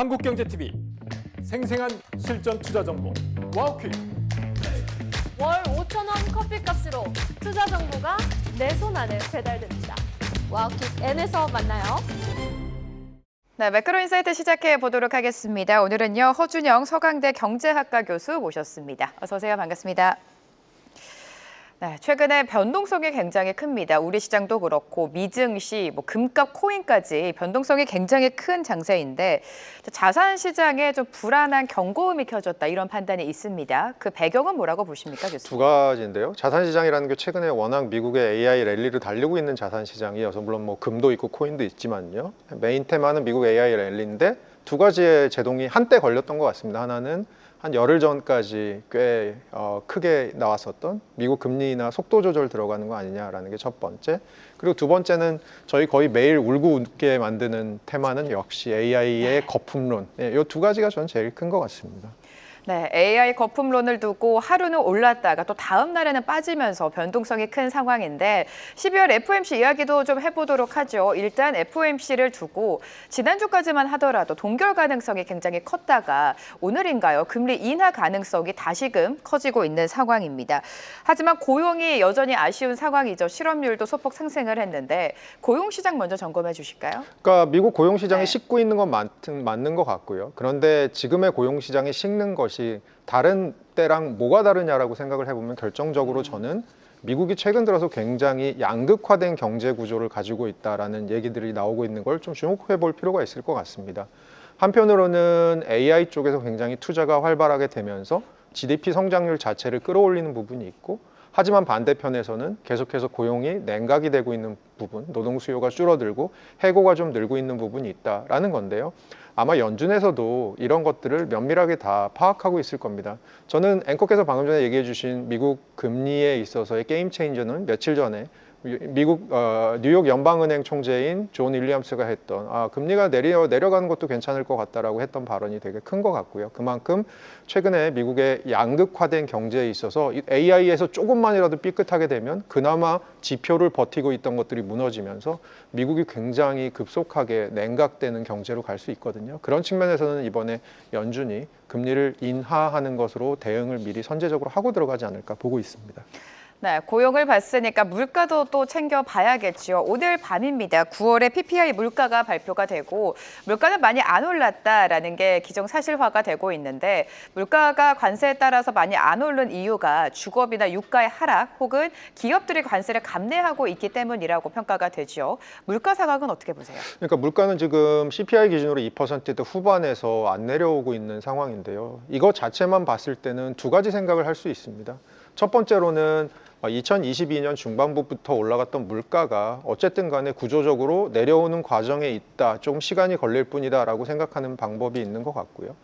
한국경제TV 생생한 실전 투자 정보 와우퀴. 월 5,000원 커피값으로 투자 정보가 내 손 안에 배달됩니다. 와우킥 N에서 만나요. 네, 매크로인사이트 시작해 보도록 하겠습니다. 오늘은요, 허준영 서강대 경제학과 교수 모셨습니다. 어서 오세요. 반갑습니다. 네, 최근에 변동성이 굉장히 큽니다. 우리 시장도 그렇고 미증시, 금값, 코인까지 변동성이 굉장히 큰 장세인데 자산 시장에 좀 불안한 경고음이 켜졌다 이런 판단이 있습니다. 그 배경은 뭐라고 보십니까, 교수님? 두 가지인데요. 자산 시장이라는 게 최근에 워낙 미국의 AI 랠리를 달리고 있는 자산 시장이어서 물론 금도 있고 코인도 있지만요. 메인 테마는 미국 AI 랠리인데 두 가지의 제동이 한때 걸렸던 것 같습니다. 하나는 한 열흘 전까지 꽤 크게 나왔었던 미국 금리 인하 속도 조절 들어가는 거 아니냐라는 게 첫 번째. 그리고 두 번째는 저희 거의 매일 울고 웃게 만드는 테마는 역시 AI의 거품론. 이 두 가지가 저는 제일 큰 것 같습니다. 네, AI 거품론을 두고 하루는 올랐다가 또 다음 날에는 빠지면서 변동성이 큰 상황인데 12월 FOMC 이야기도 좀 해보도록 하죠. 일단 FOMC를 두고 지난주까지만 하더라도 동결 가능성이 굉장히 컸다가 오늘인가요? 금리 인하 가능성이 다시금 커지고 있는 상황입니다. 하지만 고용이 여전히 아쉬운 상황이죠. 실업률도 소폭 상승을 했는데 고용 시장 먼저 점검해 주실까요? 그러니까 미국 고용 시장이 네. 식고 있는 건 맞는 것 같고요. 그런데 지금의 고용 시장이 식는 것이 다른 때랑 뭐가 다르냐라고 생각을 해보면 결정적으로 저는 미국이 최근 들어서 굉장히 양극화된 경제 구조를 가지고 있다라는 얘기들이 나오고 있는 걸 좀 주목해 볼 필요가 있을 것 같습니다. 한편으로는 AI 쪽에서 굉장히 투자가 활발하게 되면서 GDP 성장률 자체를 끌어올리는 부분이 있고, 하지만 반대편에서는 계속해서 고용이 냉각이 되고 있는 부분, 노동 수요가 줄어들고 해고가 좀 늘고 있는 부분이 있다라는 건데요. 아마 연준에서도 이런 것들을 면밀하게 다 파악하고 있을 겁니다. 저는 앵커께서 방금 전에 얘기해 주신 미국 금리에 있어서의 게임 체인저는 며칠 전에 미국 뉴욕 연방은행 총재인 존 윌리엄스가 했던 금리가 내려가는 것도 괜찮을 것 같다라고 했던 발언이 되게 큰 것 같고요. 그만큼 최근에 미국의 양극화된 경제에 있어서 AI에서 조금만이라도 삐끗하게 되면 그나마 지표를 버티고 있던 것들이 무너지면서 미국이 굉장히 급속하게 냉각되는 경제로 갈 수 있거든요. 그런 측면에서는 이번에 연준이 금리를 인하하는 것으로 대응을 미리 선제적으로 하고 들어가지 않을까 보고 있습니다. 네, 고용을 봤으니까 물가도 또 챙겨봐야겠죠. 오늘 밤입니다. 9월에 PPI 물가가 발표가 되고 물가는 많이 안 올랐다라는 게 기정사실화가 되고 있는데 물가가 관세에 따라서 많이 안 오른 이유가 주거비나 유가의 하락 혹은 기업들이 관세를 감내하고 있기 때문이라고 평가가 되죠. 물가 상황은 어떻게 보세요? 그러니까 물가는 지금 CPI 기준으로 2%대 후반에서 안 내려오고 있는 상황인데요. 이거 자체만 봤을 때는 두 가지 생각을 할 수 있습니다. 첫 번째로는 2022년 중반부부터 올라갔던 물가가 어쨌든 간에 구조적으로 내려오는 과정에 있다. 좀 시간이 걸릴 뿐이다라고 생각하는 방법이 있는 것 같고요.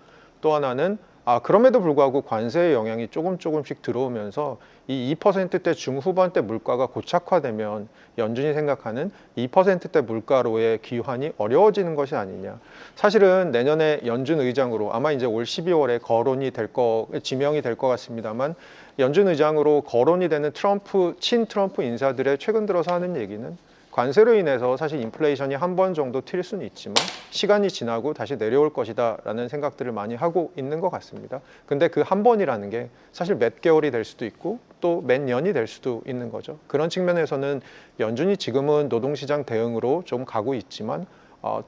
또 하나는 그럼에도 불구하고 관세의 영향이 조금씩 들어오면서 이 2%대 중후반대 물가가 고착화되면 연준이 생각하는 2%대 물가로의 귀환이 어려워지는 것이 아니냐. 사실은 내년에 연준 의장으로 아마 이제 올 12월에 지명이 될 것 같습니다만 연준 의장으로 거론이 되는 친트럼프 인사들의 최근 들어서 하는 얘기는 관세로 인해서 사실 인플레이션이 한 번 정도 튈 수는 있지만 시간이 지나고 다시 내려올 것이다 라는 생각들을 많이 하고 있는 것 같습니다. 근데 그 한 번이라는 게 사실 몇 개월이 될 수도 있고 또 몇 년이 될 수도 있는 거죠. 그런 측면에서는 연준이 지금은 노동시장 대응으로 좀 가고 있지만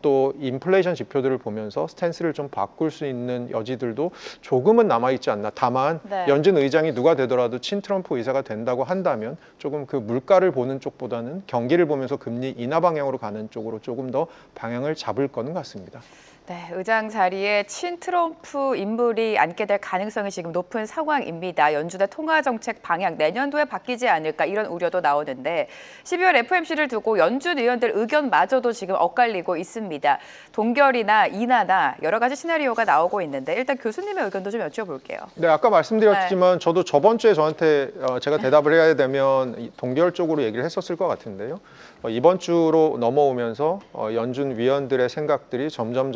또 인플레이션 지표들을 보면서 스탠스를 좀 바꿀 수 있는 여지들도 조금은 남아있지 않나. 다만 네. 연준 의장이 누가 되더라도 친트럼프 의사가 된다고 한다면 조금 그 물가를 보는 쪽보다는 경기를 보면서 금리 인하 방향으로 가는 쪽으로 조금 더 방향을 잡을 거는 같습니다. 네, 의장 자리에 친트럼프 인물이 앉게 될 가능성이 지금 높은 상황입니다. 연준의 통화정책 방향 내년도에 바뀌지 않을까 이런 우려도 나오는데 12월 FOMC를 두고 연준 의원들 의견마저도 지금 엇갈리고 있습니다. 동결이나 인하나 여러 가지 시나리오가 나오고 있는데 일단 교수님의 의견도 좀 여쭤볼게요. 네, 아까 말씀드렸지만 저도 저번 주에 저한테 제가 대답을 해야 되면 동결 쪽으로 얘기를 했었을 것 같은데요. 이번 주로 넘어오면서 연준 위원들의 생각들이 점점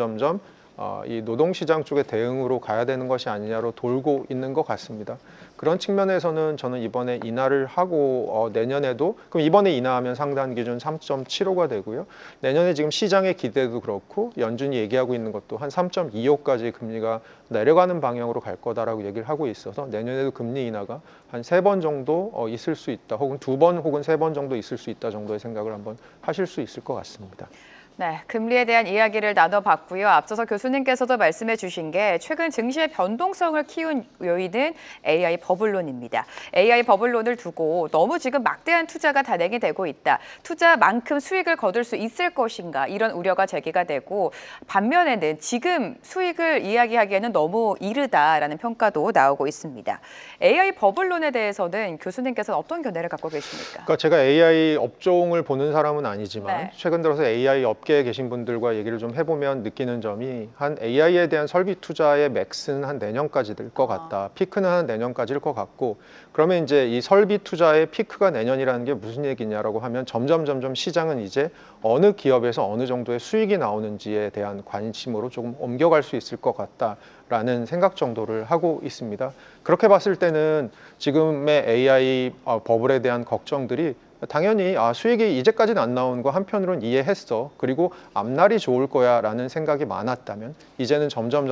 이 노동시장 쪽의 대응으로 가야 되는 것이 아니냐로 돌고 있는 것 같습니다. 그런 측면에서는 저는 이번에 인하를 하고 내년에도 그럼 이번에 인하하면 상단 기준 3.75가 되고요. 내년에 지금 시장의 기대도 그렇고 연준이 얘기하고 있는 것도 한 3.25까지 금리가 내려가는 방향으로 갈 거다라고 얘기를 하고 있어서 내년에도 금리 인하가 한 3번 정도 있을 수 있다. 혹은 2번 혹은 3번 정도 있을 수 있다 정도의 생각을 한번 하실 수 있을 것 같습니다. 네, 금리에 대한 이야기를 나눠봤고요. 앞서서 교수님께서도 말씀해 주신 게 최근 증시의 변동성을 키운 요인은 AI 버블론입니다. AI 버블론을 두고 너무 지금 막대한 투자가 단행이 되고 있다. 투자만큼 수익을 거둘 수 있을 것인가 이런 우려가 제기가 되고 반면에는 지금 수익을 이야기하기에는 너무 이르다라는 평가도 나오고 있습니다. AI 버블론에 대해서는 교수님께서는 어떤 견해를 갖고 계십니까? 그러니까 제가 AI 업종을 보는 사람은 아니지만 네. 최근 들어서 AI 업계에 계신 분들과 얘기를 좀 해보면 느끼는 점이 한 AI에 대한 설비 투자의 맥스는 한 내년까지 될 것 같다. 피크는 한 내년까지일 것 같고 그러면 이제 이 설비 투자의 피크가 내년이라는 게 무슨 얘기냐라고 하면 점점 시장은 이제 어느 기업에서 어느 정도의 수익이 나오는지에 대한 관심으로 조금 옮겨갈 수 있을 것 같다라는 생각 정도를 하고 있습니다. 그렇게 봤을 때는 지금의 AI 버블에 대한 걱정들이 당연히 수익이 이제까지는 안 나온 거 한편으로는 이해했어. 그리고 앞날이 좋을 거야 라는 생각이 많았다면 이제는 점점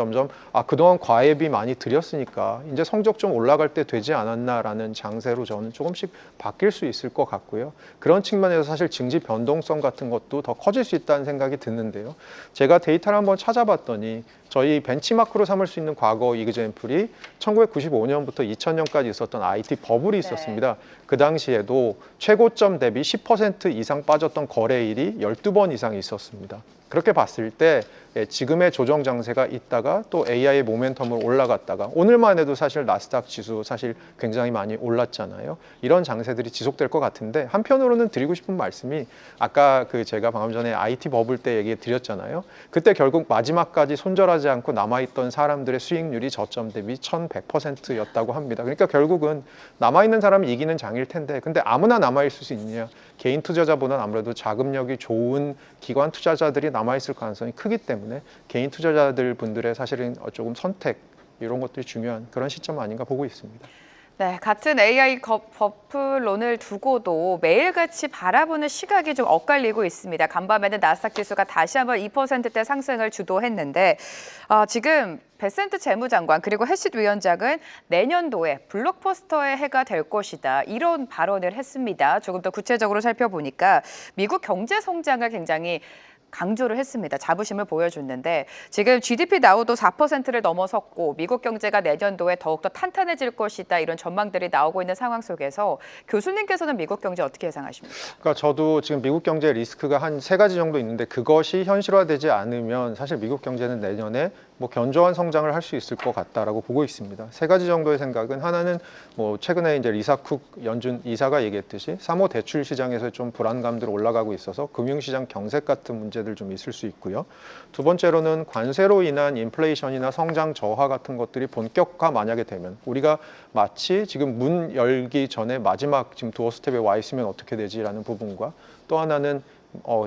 그동안 과외비 많이 들였으니까 이제 성적 좀 올라갈 때 되지 않았나 라는 장세로 저는 조금씩 바뀔 수 있을 것 같고요. 그런 측면에서 사실 증시 변동성 같은 것도 더 커질 수 있다는 생각이 드는데요. 제가 데이터를 한번 찾아봤더니 저희 벤치마크로 삼을 수 있는 과거 이그젬플이 1995년부터 2000년까지 있었던 IT 버블이 있었습니다. 그 당시에도 최고점 대비 10% 이상 빠졌던 거래일이 12번 이상 있었습니다. 그렇게 봤을 때 지금의 조정 장세가 있다가 또 AI의 모멘텀으로 올라갔다가 오늘만 해도 사실 나스닥 지수 사실 굉장히 많이 올랐잖아요. 이런 장세들이 지속될 것 같은데 한편으로는 드리고 싶은 말씀이 아까 제가 방금 전에 IT 버블 때 얘기 드렸잖아요. 그때 결국 마지막까지 손절하지 않고 남아있던 사람들의 수익률이 저점 대비 1100%였다고 합니다. 그러니까 결국은 남아있는 사람이 이기는 장일 텐데 근데 아무나 남아있을 수 있느냐. 개인 투자자보다는 아무래도 자금력이 좋은 기관 투자자들이 남아있을 가능성이 크기 때문에 개인 투자자들 분들의 사실은 조금 선택 이런 것들이 중요한 그런 시점 아닌가 보고 있습니다. 네, 같은 AI 버블론을 두고도 매일같이 바라보는 시각이 좀 엇갈리고 있습니다. 간밤에는 나스닥 지수가 다시 한번 2%대 상승을 주도했는데 지금 베센트 재무장관 그리고 해시드 위원장은 내년도에 블록버스터의 해가 될 것이다. 이런 발언을 했습니다. 조금 더 구체적으로 살펴보니까 미국 경제 성장을 굉장히 강조를 했습니다. 자부심을 보여줬는데 지금 GDP 나오도 4%를 넘어섰고 미국 경제가 내년도에 더욱더 탄탄해질 것이다. 이런 전망들이 나오고 있는 상황 속에서 교수님께서는 미국 경제 어떻게 예상하십니까? 그러니까 저도 지금 미국 경제 리스크가 한 3가지 정도 있는데 그것이 현실화되지 않으면 사실 미국 경제는 내년에 견조한 성장을 할 수 있을 것 같다라고 보고 있습니다. 3가지 정도의 생각은 하나는 최근에 이제 리사쿡 연준 이사가 얘기했듯이 3호 대출 시장에서 좀 불안감들 올라가고 있어서 금융시장 경색 같은 문제들 좀 있을 수 있고요. 두 번째로는 관세로 인한 인플레이션이나 성장 저하 같은 것들이 본격화 만약에 되면 우리가 마치 지금 문 열기 전에 마지막 지금 도어 스텝에 와 있으면 어떻게 되지라는 부분과 또 하나는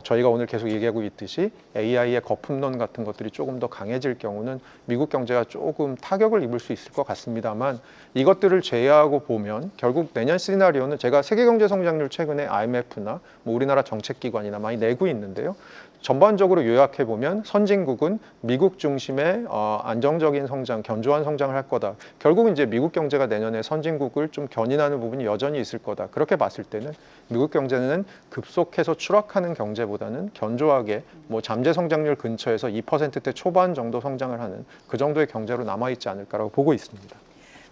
저희가 오늘 계속 얘기하고 있듯이 AI의 거품론 같은 것들이 조금 더 강해질 경우는 미국 경제가 조금 타격을 입을 수 있을 것 같습니다만 이것들을 제외하고 보면 결국 내년 시나리오는 제가 세계 경제 성장률 최근에 IMF나 우리나라 정책기관이나 많이 내고 있는데요. 전반적으로 요약해 보면 선진국은 미국 중심의 안정적인 성장, 견조한 성장을 할 거다. 결국은 이제 미국 경제가 내년에 선진국을 좀 견인하는 부분이 여전히 있을 거다. 그렇게 봤을 때는 미국 경제는 급속해서 추락하는 경제보다는 견조하게 잠재 성장률 근처에서 2%대 초반 정도 성장을 하는 그 정도의 경제로 남아 있지 않을까라고 보고 있습니다.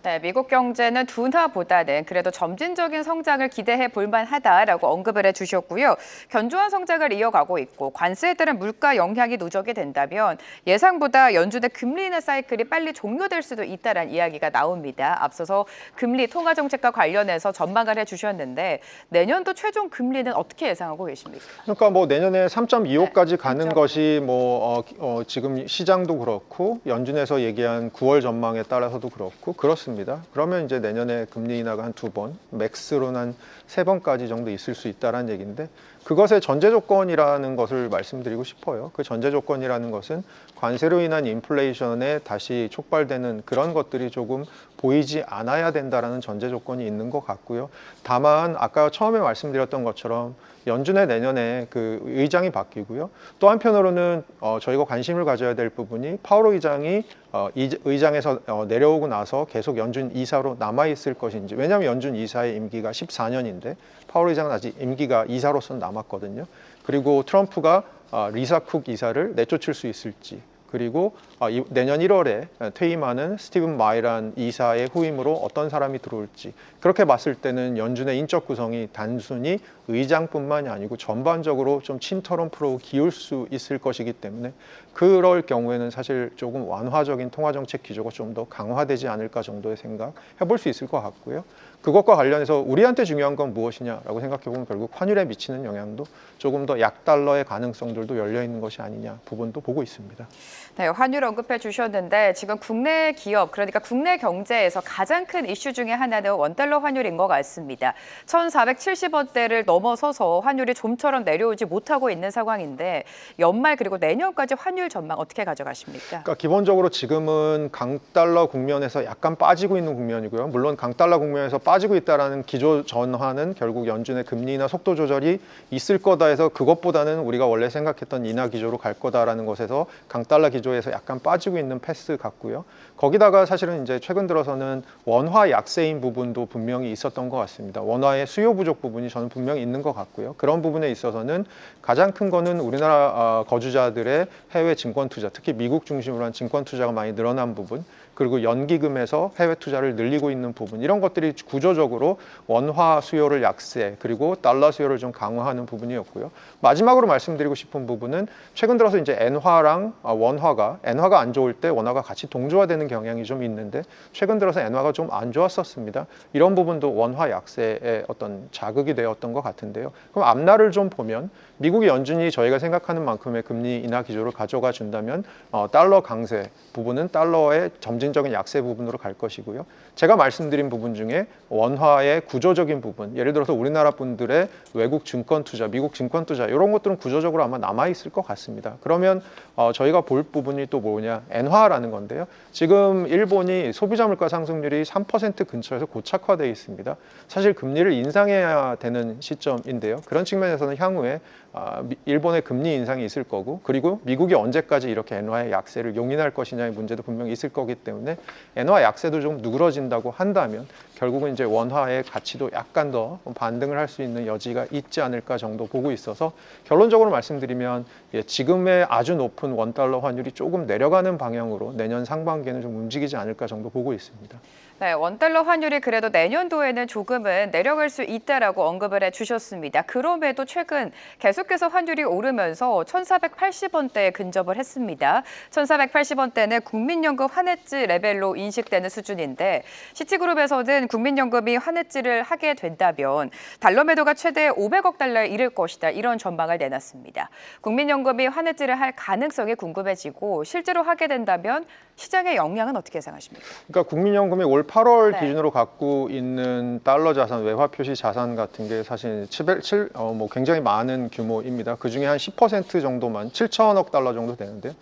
네, 미국 경제는 둔화보다는 그래도 점진적인 성장을 기대해 볼 만하다라고 언급을 해주셨고요. 견조한 성장을 이어가고 있고 관세에 따른 물가 영향이 누적이 된다면 예상보다 연준의 금리 인하 사이클이 빨리 종료될 수도 있다는 이야기가 나옵니다. 앞서서 금리 통화 정책과 관련해서 전망을 해주셨는데 내년도 최종 금리는 어떻게 예상하고 계십니까? 그러니까 내년에 3.25까지 가는 것이 지금 시장도 그렇고 연준에서 얘기한 9월 전망에 따라서도 그렇고 그렇습니다. 그러면 이제 내년에 금리 인하가 한 2번, 맥스로는 한 3번까지 정도 있을 수 있다는 얘기인데 그것의 전제 조건이라는 것을 말씀드리고 싶어요. 그 전제 조건이라는 것은 관세로 인한 인플레이션에 다시 촉발되는 그런 것들이 조금 보이지 않아야 된다라는 전제 조건이 있는 것 같고요. 다만 아까 처음에 말씀드렸던 것처럼 연준의 내년에 그 의장이 바뀌고요. 또 한편으로는 저희가 관심을 가져야 될 부분이 파월 의장이 의장에서 내려오고 나서 계속 연준 이사로 남아 있을 것인지. 왜냐하면 연준 이사의 임기가 14년인데 파월 의장은 아직 임기가 이사로서는 남았거든요. 그리고 트럼프가 리사 쿡 이사를 내쫓을 수 있을지. 그리고 내년 1월에 퇴임하는 스티븐 마이란 이사의 후임으로 어떤 사람이 들어올지. 그렇게 봤을 때는 연준의 인적 구성이 단순히 의장뿐만이 아니고 전반적으로 좀 친트럼프로 기울 수 있을 것이기 때문에 그럴 경우에는 사실 조금 완화적인 통화정책 기조가 좀 더 강화되지 않을까 정도의 생각 해볼 수 있을 것 같고요. 그것과 관련해서 우리한테 중요한 건 무엇이냐라고 생각해보면 결국 환율에 미치는 영향도 조금 더 약달러의 가능성들도 열려 있는 것이 아니냐 부분도 보고 있습니다. 네, 환율 언급해 주셨는데 지금 국내 기업, 그러니까 국내 경제에서 가장 큰 이슈 중에 하나는 원달러 환율인 것 같습니다. 1,470원대를 넘어서서 환율이 좀처럼 내려오지 못하고 있는 상황인데 연말 그리고 내년까지 환율 전망 어떻게 가져가십니까? 그러니까 기본적으로 지금은 강달러 국면에서 약간 빠지고 있는 국면이고요. 물론 강달러 국면에서 빠지고 있다라는 기조 전환은 결국 연준의 금리나 속도 조절이 있을 거다 해서 그것보다는 우리가 원래 생각했던 인하 기조로 갈 거다라는 것에서 강달러 기조에서 약간 빠지고 있는 패스 같고요. 거기다가 사실은 이제 최근 들어서는 원화 약세인 부분도 분명히 있었던 것 같습니다. 원화의 수요 부족 부분이 저는 분명히 있는 것 같고요. 그런 부분에 있어서는 가장 큰 거는 우리나라 거주자들의 해외 증권 투자, 특히 미국 중심으로 한 증권 투자가 많이 늘어난 부분, 그리고 연기금에서 해외 투자를 늘리고 있는 부분, 이런 것들이 구조적으로 원화 수요를 약세, 그리고 달러 수요를 좀 강화하는 부분이었고요. 마지막으로 말씀드리고 싶은 부분은 최근 들어서 이제 엔화랑 원화가 안 좋을 때 원화가 같이 동조화되는 경향이 좀 있는데 최근 들어서 엔화가 좀 안 좋았었습니다. 이런 부분도 원화 약세의 어떤 자극이 되었던 것 같은데요. 그럼 앞날을 좀 보면 미국의 연준이 저희가 생각하는 만큼의 금리 인하 기조를 가져가 준다면 달러 강세 부분은 달러의 점진적인 약세 부분으로 갈 것이고요. 제가 말씀드린 부분 중에 원화의 구조적인 부분, 예를 들어서 우리나라 분들의 외국 증권 투자, 미국 증권 투자 이런 것들은 구조적으로 아마 남아 있을 것 같습니다. 그러면 저희가 볼 부분이 또 뭐냐, 엔화라는 건데요. 지금 일본이 소비자 물가 상승률이 3% 근처에서 고착화되어 있습니다. 사실 금리를 인상해야 되는 시점인데요. 그런 측면에서는 향후에 일본의 금리 인상이 있을 거고, 그리고 미국이 언제까지 이렇게 엔화의 약세를 용인할 것이냐의 문제도 분명히 있을 거기 때문에 엔화 약세도 좀 누그러진다고 한다면 결국은 이제 원화의 가치도 약간 더 반등을 할 수 있는 여지가 있지 않을까 정도 보고 있어서 결론적으로 말씀드리면 지금의 아주 높은 원달러 환율이 조금 내려가는 방향으로 내년 상반기에는 좀 움직이지 않을까 정도 보고 있습니다. 네, 원달러 환율이 그래도 내년도에는 조금은 내려갈 수 있다라고 언급을 해주셨습니다. 그럼에도 최근 계속해서 환율이 오르면서 1,480원대에 근접을 했습니다. 1,480원대는 국민연금 환해지 레벨로 인식되는 수준인데 시티그룹에서는 국민연금이 환해지를 하게 된다면 달러 매도가 최대 500억 달러에 이를 것이다, 이런 전망을 내놨습니다. 국민연금이 환해지를 할 가능성이 궁금해지고 실제로 하게 된다면 시장의 영향은 어떻게 예상하십니까? 그러니까 국민연금이 올 8월 네. 기준으로 갖고 있는 달러 자산, 외화 표시 자산 같은 게 사실 굉장히 많은 규모입니다. 그 중에 한 10% 정도만 7천억 달러 정도 되는데요.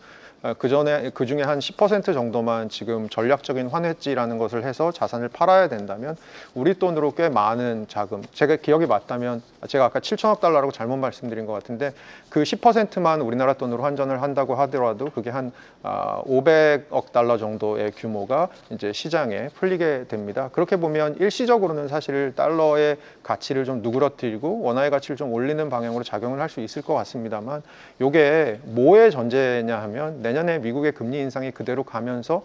그 중에 한 10% 정도만 지금 전략적인 환해지라는 것을 해서 자산을 팔아야 된다면 우리 돈으로 꽤 많은 자금, 제가 기억이 맞다면 제가 아까 7천억 달러라고 잘못 말씀드린 것 같은데 그 10%만 우리나라 돈으로 환전을 한다고 하더라도 그게 한 500억 달러 정도의 규모가 이제 시장에 풀리게 됩니다. 그렇게 보면 일시적으로는 사실 달러의 가치를 좀 누그러뜨리고 원화의 가치를 좀 올리는 방향으로 작용을 할 수 있을 것 같습니다만 이게 뭐의 전제냐 하면 내년에 미국의 금리 인상이 그대로 가면서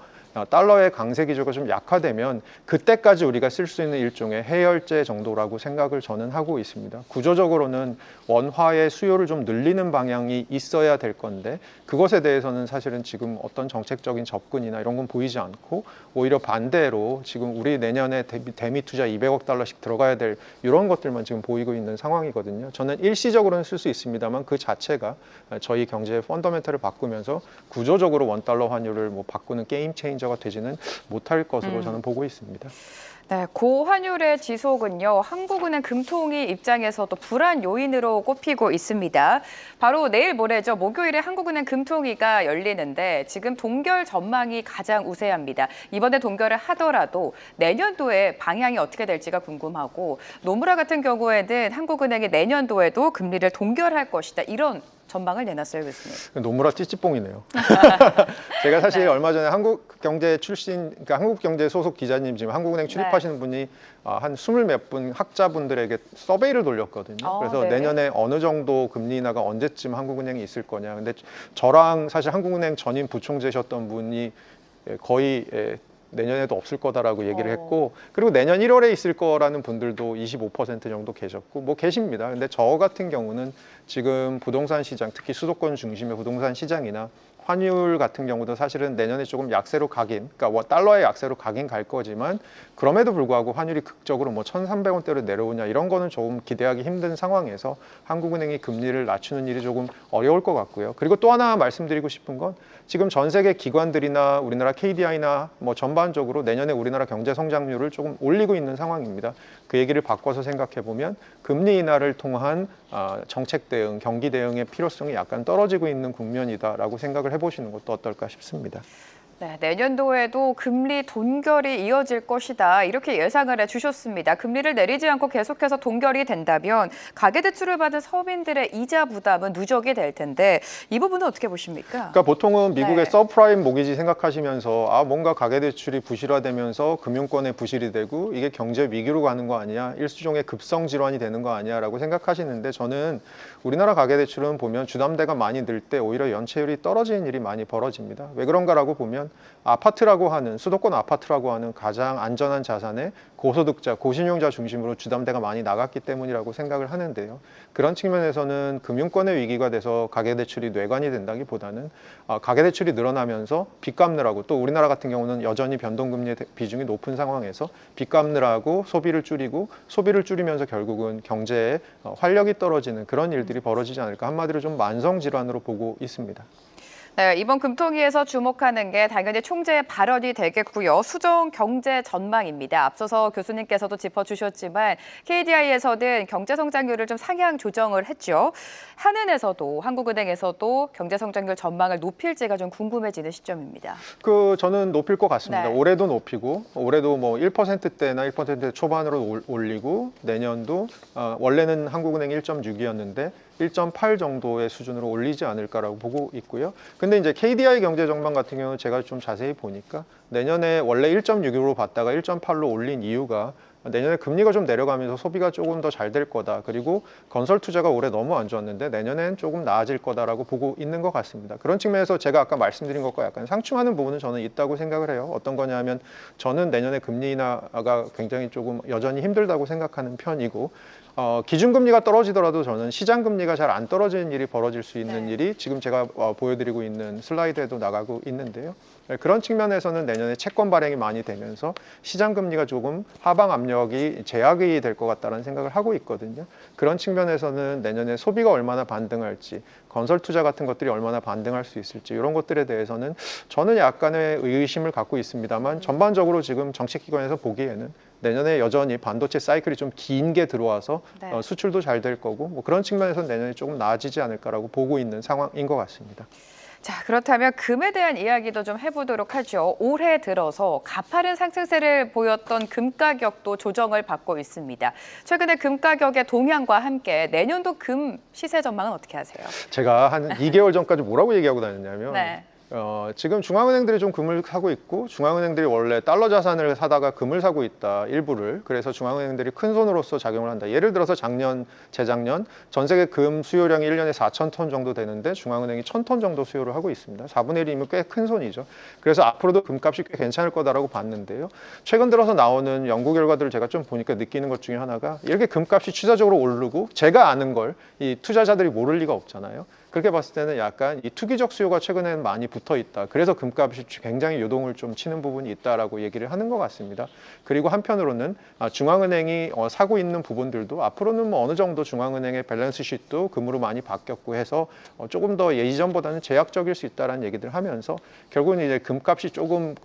달러의 강세 기조가 좀 약화되면 그때까지 우리가 쓸 수 있는 일종의 해열제 정도라고 생각을 저는 하고 있습니다. 구조적으로는 원화의 수요를 좀 늘리는 방향이 있어야 될 건데 그것에 대해서는 사실은 지금 어떤 정책적인 접근이나 이런 건 보이지 않고 오히려 반대로 지금 우리 내년에 대미 투자 200억 달러씩 들어가야 될 이런 것들만 지금 보이고 있는 상황이거든요. 저는 일시적으로는 쓸 수 있습니다만 그 자체가 저희 경제의 펀더멘털을 바꾸면서 구조적으로 원달러 환율을 뭐 바꾸는 게임 체인저가 되지는 못할 것으로 저는 보고 있습니다. 네, 고환율의 지속은요, 한국은행 금통위 입장에서도 불안 요인으로 꼽히고 있습니다. 바로 내일 모레죠. 목요일에 한국은행 금통위가 열리는데 지금 동결 전망이 가장 우세합니다. 이번에 동결을 하더라도 내년도에 방향이 어떻게 될지가 궁금하고, 노무라 같은 경우에는 한국은행이 내년도에도 금리를 동결할 것이다. 이런 전망을 내놨어요, 교수님. 노무라 찌찌뽕이네요. 제가 사실 네. 얼마 전에 한국경제 출신, 그러니까 한국경제 소속 기자님 지금 한국은행 출입하시는 분이 한 20 몇 분 학자분들에게 서베이를 돌렸거든요. 그래서 네. 내년에 어느 정도 금리 인하가 언제쯤 한국은행이 있을 거냐. 근데 저랑 사실 한국은행 전임 부총재셨던 분이 거의 내년에도 없을 거다라고 얘기를 했고, 그리고 내년 1월에 있을 거라는 분들도 25% 정도 계셨고 뭐 계십니다. 근데 저 같은 경우는 지금 부동산 시장, 특히 수도권 중심의 부동산 시장이나 환율 같은 경우도 사실은 내년에 조금 약세로 가긴, 그러니까 달러의 약세로 가긴 갈 거지만, 그럼에도 불구하고 환율이 극적으로 뭐 1,300원대로 내려오냐 이런 거는 조금 기대하기 힘든 상황에서 한국은행이 금리를 낮추는 일이 조금 어려울 것 같고요. 그리고 또 하나 말씀드리고 싶은 건 지금 전 세계 기관들이나 우리나라 KDI나 뭐 전반적으로 내년에 우리나라 경제 성장률을 조금 올리고 있는 상황입니다. 그 얘기를 바꿔서 생각해 보면 금리 인하를 통한 정책 대응, 경기 대응의 필요성이 약간 떨어지고 있는 국면이다라고 생각을 해보시는 것도 어떨까 싶습니다. 네, 내년도에도 금리 동결이 이어질 것이다. 이렇게 예상을 해주셨습니다. 금리를 내리지 않고 계속해서 동결이 된다면 가계대출을 받은 서민들의 이자 부담은 누적이 될 텐데 이 부분은 어떻게 보십니까? 그러니까 보통은 미국의 네. 서프라임 모기지 생각하시면서 뭔가 가계대출이 부실화되면서 금융권에 부실이 되고 이게 경제 위기로 가는 거 아니야? 일수종의 급성 질환이 되는 거 아니야? 라고 생각하시는데, 저는 우리나라 가계대출은 보면 주담대가 많이 늘 때 오히려 연체율이 떨어지는 일이 많이 벌어집니다. 왜 그런가라고 보면 아파트라고 하는, 수도권 아파트라고 하는 가장 안전한 자산에 고소득자, 고신용자 중심으로 주담대가 많이 나갔기 때문이라고 생각을 하는데요. 그런 측면에서는 금융권의 위기가 돼서 가계대출이 뇌관이 된다기보다는 가계대출이 늘어나면서 빚 갚느라고, 또 우리나라 같은 경우는 여전히 변동금리의 비중이 높은 상황에서 빚 갚느라고 소비를 줄이고, 소비를 줄이면서 결국은 경제에 활력이 떨어지는 그런 일들이 벌어지지 않을까, 한마디로 좀 만성질환으로 보고 있습니다. 네, 이번 금통위에서 주목하는 게 당연히 총재의 발언이 되겠고요. 수정 경제 전망입니다. 앞서서 교수님께서도 짚어주셨지만 KDI에서는 경제 성장률을 좀 상향 조정을 했죠. 한은에서도, 한국은행에서도 경제 성장률 전망을 높일지가 좀 궁금해지는 시점입니다. 저는 높일 것 같습니다. 네. 올해도 높이고, 올해도 뭐 1%대나 1% 초반으로 올리고, 내년도 원래는 한국은행이 1.6이었는데 1.8 정도의 수준으로 올리지 않을까라고 보고 있고요. 근데 이제 KDI 경제 전망 같은 경우는 제가 좀 자세히 보니까 내년에 원래 1.6으로 봤다가 1.8로 올린 이유가 내년에 금리가 좀 내려가면서 소비가 조금 더 잘 될 거다. 그리고 건설 투자가 올해 너무 안 좋았는데 내년엔 조금 나아질 거다라고 보고 있는 것 같습니다. 그런 측면에서 제가 아까 말씀드린 것과 약간 상충하는 부분은 저는 있다고 생각을 해요. 어떤 거냐면, 저는 내년에 금리 인하가 굉장히 조금 여전히 힘들다고 생각하는 편이고, 기준금리가 떨어지더라도 저는 시장금리가 잘 안 떨어지는 일이 벌어질 수 있는 일이 지금 제가 보여드리고 있는 슬라이드에도 나가고 있는데요. 그런 측면에서는 내년에 채권 발행이 많이 되면서 시장금리가 조금 하방 압력이 제약이 될 것 같다는 생각을 하고 있거든요. 그런 측면에서는 내년에 소비가 얼마나 반등할지, 건설 투자 같은 것들이 얼마나 반등할 수 있을지, 이런 것들에 대해서는 저는 약간의 의심을 갖고 있습니다만, 전반적으로 지금 정책기관에서 보기에는 내년에 여전히 반도체 사이클이 좀 긴 게 들어와서 수출도 잘 될 거고, 뭐 그런 측면에서는 내년에 조금 나아지지 않을까라고 보고 있는 상황인 것 같습니다. 자, 그렇다면 금에 대한 이야기도 좀 해보도록 하죠. 올해 들어서 가파른 상승세를 보였던 금 가격도 조정을 받고 있습니다. 최근에 금 가격의 동향과 함께 내년도 금 시세 전망은 어떻게 하세요? 제가 한 2개월 전까지 뭐라고 얘기하고 다녔냐면, 네. 지금 중앙은행들이 좀 금을 사고 있고, 중앙은행들이 원래 달러 자산을 사다가 금을 사고 있다, 일부를. 그래서 중앙은행들이 큰 손으로서 작용을 한다. 예를 들어서 작년, 재작년 전 세계 금 수요량이 1년에 4,000톤 정도 되는데 중앙은행이 1,000톤 정도 수요를 하고 있습니다. 4분의 1이면 꽤 큰 손이죠. 그래서 앞으로도 금값이 꽤 괜찮을 거다라고 봤는데요. 최근 들어서 나오는 연구 결과들을 제가 좀 보니까 느끼는 것 중에 하나가, 이렇게 금값이 추세적으로 오르고 제가 아는 걸 이 투자자들이 모를 리가 없잖아요. 그렇게 봤을 때는 약간 이 투기적 수요가 최근에는 많이 붙어 있다. 그래서 금값이 굉장히 요동을 좀 치는 부분이 있다라고 얘기를 하는 것 같습니다. 그리고 한편으로는 중앙은행이 사고 있는 부분들도 앞으로는 뭐 어느 정도 중앙은행의 밸런스 시트도 금으로 많이 바뀌었고 해서 조금 더 예전보다는 제약적일 수 있다라는 얘기들 하면서 결국은 이제 금값이 조금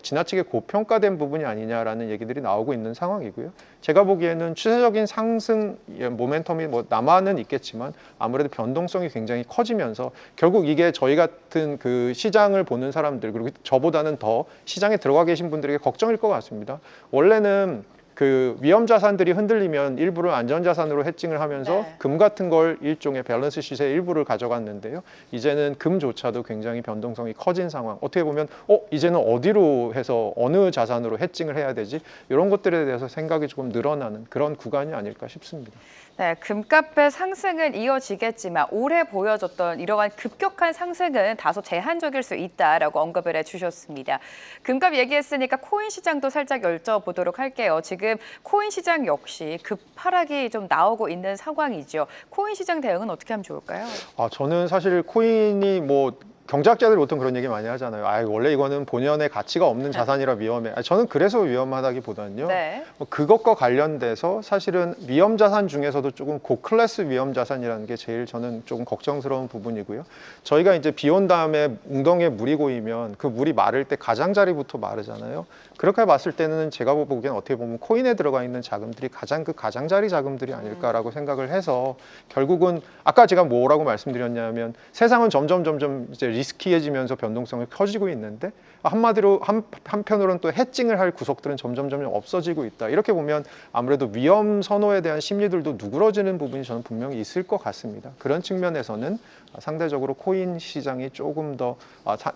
지나치게 고평가된 부분이 아니냐라는 얘기들이 나오고 있는 상황이고요. 제가 보기에는 추세적인 상승 모멘텀이 뭐 남아는 있겠지만 아무래도 변동성이 굉장히 커지면서 결국 이게 저희 같은 그 시장을 보는 사람들 그리고 저보다는 더 시장에 들어가 계신 분들에게 걱정일 것 같습니다. 원래는 그 위험 자산들이 흔들리면 일부를 안전 자산으로 해칭을 하면서 네. 금 같은 걸 일종의 밸런스 시세의 일부를 가져갔는데요. 이제는 금조차도 굉장히 변동성이 커진 상황. 어떻게 보면 이제는 어디로 해서 어느 자산으로 해칭을 해야 되지? 이런 것들에 대해서 생각이 조금 늘어나는 그런 구간이 아닐까 싶습니다. 네, 금값의 상승은 이어지겠지만 올해 보여줬던 이러한 급격한 상승은 다소 제한적일 수 있다라고 언급을 해주셨습니다. 금값 얘기했으니까 코인 시장도 살짝 여쭤보도록 할게요. 지금 코인 시장 역시 급하락이 좀 나오고 있는 상황이죠. 코인 시장 대응은 어떻게 하면 좋을까요? 저는 사실 코인이 뭐 경제학자들이 보통 그런 얘기 많이 하잖아요. 원래 이거는 본연의 가치가 없는 자산이라 위험해. 저는 그래서 위험하다기보다는요. 네. 그것과 관련돼서 사실은 위험 자산 중에서도 조금 고클래스 위험 자산이라는 게 제일 저는 조금 걱정스러운 부분이고요. 저희가 이제 비 온 다음에 웅덩이에 물이 고이면 그 물이 마를 때 가장자리부터 마르잖아요. 그렇게 봤을 때는 제가 보기엔 어떻게 보면 코인에 들어가 있는 자금들이 가장 그 가장자리 자금들이 아닐까라고 생각을 해서 결국은 아까 제가 뭐라고 말씀드렸냐면 세상은 점점 이제 리스키해지면서 변동성이 커지고 있는데 한마디로 한편으로는 또 해칭을 할 구석들은 점점 없어지고 있다. 이렇게 보면 아무래도 위험 선호에 대한 심리들도 누그러지는 부분이 저는 분명히 있을 것 같습니다. 그런 측면에서는 상대적으로 코인 시장이 조금 더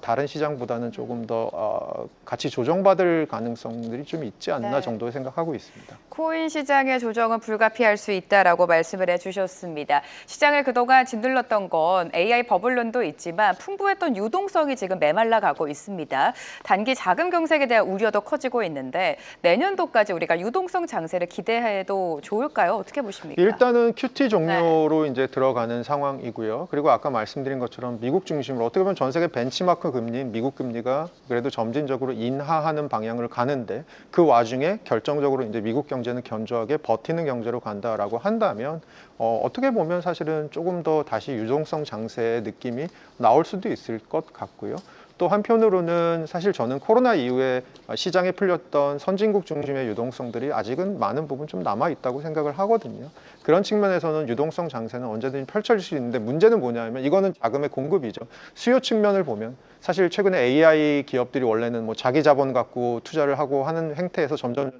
다른 시장보다는 조금 더 같이 조정받을 가능성들이 좀 있지 않나 네. 정도의 생각하고 있습니다. 코인 시장의 조정은 불가피할 수 있다라고 말씀을 해주셨습니다. 시장을 그동안 짓눌렀던 건 AI 버블론도 있지만 풍부했던 유동성이 지금 메말라가고 있습니다. 단기 자금 경색에 대한 우려도 커지고 있는데 내년도까지 우리가 유동성 장세를 기대해도 좋을까요? 어떻게 보십니까? 일단은 QT 종료로 이제 들어가는 상황이고요. 그리고 아까 말씀드린 것처럼 미국 중심으로 어떻게 보면 전 세계 벤치마크 금리인 미국 금리가 그래도 점진적으로 인하하는 방향을 가는데 그 와중에 결정적으로 이제 미국 경제는 견조하게 버티는 경제로 간다라고 한다면 어떻게 보면 사실은 조금 더 다시 유동성 장세의 느낌이 나올 수도 있을 것 같고요. 또 한편으로는 사실 저는 코로나 이후에 시장에 풀렸던 선진국 중심의 유동성들이 아직은 많은 부분 좀 남아 있다고 생각을 하거든요. 그런 측면에서는 유동성 장세는 언제든지 펼쳐질 수 있는데 문제는 뭐냐면 이거는 자금의 공급이죠. 수요 측면을 보면 사실 최근에 AI 기업들이 원래는 뭐 자기 자본 갖고 투자를 하고 하는 행태에서 점점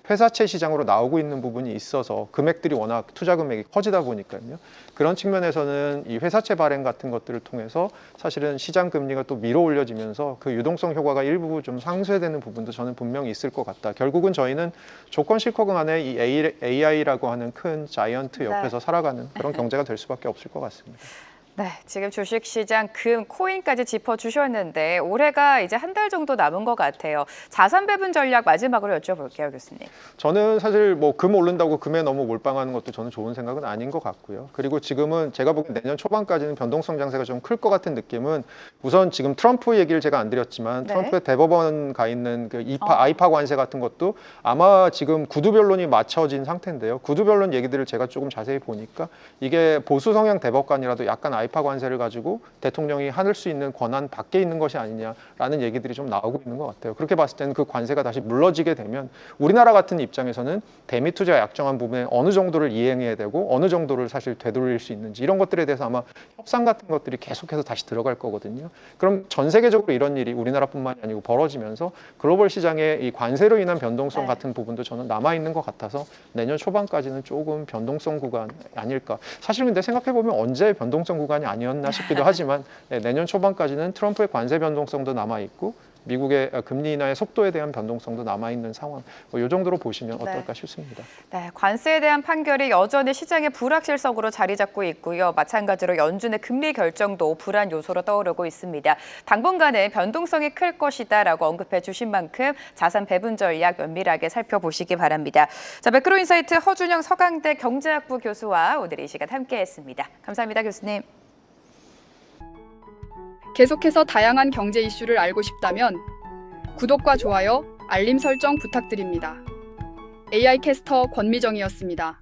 회사채 시장으로 나오고 있는 부분이 있어서 금액들이 워낙 투자 금액이 커지다 보니까요. 그런 측면에서는 이 회사채 발행 같은 것들을 통해서 사실은 시장 금리가 또 밀어 올려지면서 그 유동성 효과가 일부 좀 상쇄되는 부분도 저는 분명히 있을 것 같다. 결국은 저희는 조건 실커금 안에 이 AI라고 하는 큰 자이언트 옆에서 살아가는 그런 경제가 될 수밖에 없을 것 같습니다. 네, 지금 주식시장, 금, 코인까지 짚어주셨는데 올해가 이제 한 달 정도 남은 것 같아요. 자산 배분 전략 마지막으로 여쭤볼게요, 교수님. 저는 사실 뭐 금 오른다고 금에 너무 몰빵하는 것도 저는 좋은 생각은 아닌 것 같고요. 그리고 지금은 제가 보기엔 내년 초반까지는 변동성 장세가 좀 클 것 같은 느낌은 우선 지금 트럼프 얘기를 제가 안 드렸지만 네. 트럼프의 대법원 가 있는 그 아이파 관세 같은 것도 아마 지금 구두 변론이 맞춰진 상태인데요. 구두 변론 얘기들을 제가 조금 자세히 보니까 이게 보수 성향 대법관이라도 약간 아이파 관세를 가지고 대통령이 할 수 있는 권한 밖에 있는 것이 아니냐라는 얘기들이 좀 나오고 있는 것 같아요. 그렇게 봤을 때는 그 관세가 다시 물러지게 되면 우리나라 같은 입장에서는 대미 투자 약정한 부분에 어느 정도를 이행해야 되고 어느 정도를 사실 되돌릴 수 있는지 이런 것들에 대해서 아마 협상 같은 것들이 계속해서 다시 들어갈 거거든요. 그럼 전 세계적으로 이런 일이 우리나라뿐만이 아니고 벌어지면서 글로벌 시장의 이 관세로 인한 변동성 같은 부분도 저는 남아 있는 것 같아서 내년 초반까지는 조금 변동성 구간 아닐까. 사실 근데 생각해 보면 언제 변동성 구간이 아니었나 싶기도 하지만 내년 초반까지는 트럼프의 관세 변동성도 남아 있고 미국의 금리 인하의 속도에 대한 변동성도 남아있는 상황, 이 정도로 보시면 어떨까 싶습니다. 네, 관세에 대한 판결이 여전히 시장의 불확실성으로 자리 잡고 있고요. 마찬가지로 연준의 금리 결정도 불안 요소로 떠오르고 있습니다. 당분간은 변동성이 클 것이다라고 언급해 주신 만큼 자산 배분 전략 면밀하게 살펴보시기 바랍니다. 자, 매크로인사이트 허준영 서강대 경제학부 교수와 오늘 이 시간 함께했습니다. 감사합니다, 교수님. 계속해서 다양한 경제 이슈를 알고 싶다면 구독과 좋아요, 알림 설정 부탁드립니다. AI 캐스터 권미정이었습니다.